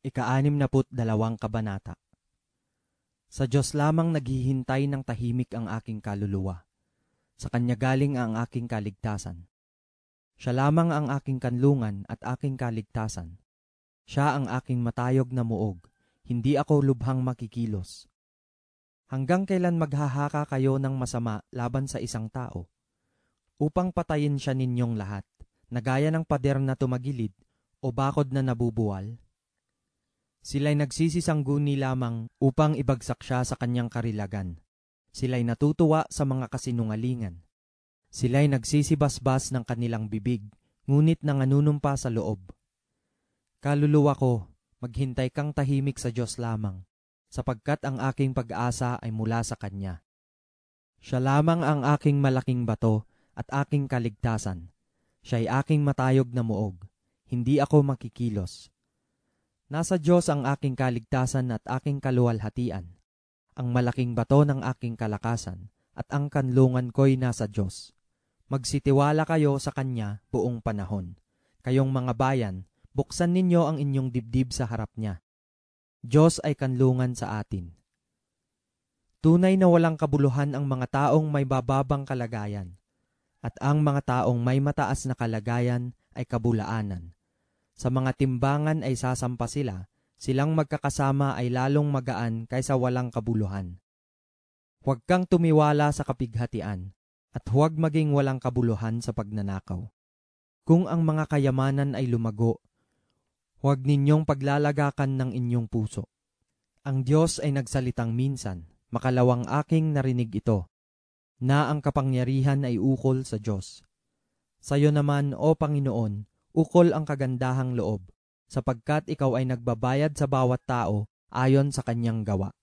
Ika-62 kabanata. Sa Diyos lamang naghihintay ng tahimik ang aking kaluluwa. Sa Kanya galing ang aking kaligtasan. Siya lamang ang aking kanlungan at aking kaligtasan. Siya ang aking matayog na muog, hindi ako lubhang makikilos. Hanggang kailan maghahaka kayo ng masama laban sa isang tao? Upang patayin siya ninyong lahat, na gaya ng pader na tumagilid o bakod na nabubuwal? Sila'y nagsisisangguni lamang upang ibagsak siya sa kanyang karilagan. Sila'y natutuwa sa mga kasinungalingan. Sila'y nagsisibasbas ng kanilang bibig, ngunit nanganunumpa sa loob. Kaluluwa ko, maghintay kang tahimik sa Diyos lamang, sapagkat ang aking pag-asa ay mula sa Kanya. Siya lamang ang aking malaking bato at aking kaligtasan. Siya'y aking matayog na muog, hindi ako makikilos. Nasa Diyos ang aking kaligtasan at aking kaluwalhatian, ang malaking bato ng aking kalakasan, at ang kanlungan ko'y nasa Diyos. Magsitiwala kayo sa Kanya buong panahon. Kayong mga bayan, buksan ninyo ang inyong dibdib sa harap Niya. Diyos ay kanlungan sa atin. Tunay na walang kabuluhan ang mga taong may bababang kalagayan, at ang mga taong may mataas na kalagayan ay kabulaanan. Sa mga timbangan ay sasampa sila, silang magkakasama ay lalong magaan kaysa walang kabuluhan. Huwag kang tumiwala sa kapighatian, at huwag maging walang kabuluhan sa pagnanakaw. Kung ang mga kayamanan ay lumago, huwag ninyong paglalagakan ng inyong puso. Ang Diyos ay nagsalitang minsan, makalawang aking narinig ito, na ang kapangyarihan ay ukol sa Diyos. Sayo naman, O Panginoon, ukol ang kagandahang loob, sapagkat ikaw ay nagbabayad sa bawat tao ayon sa kanyang gawa.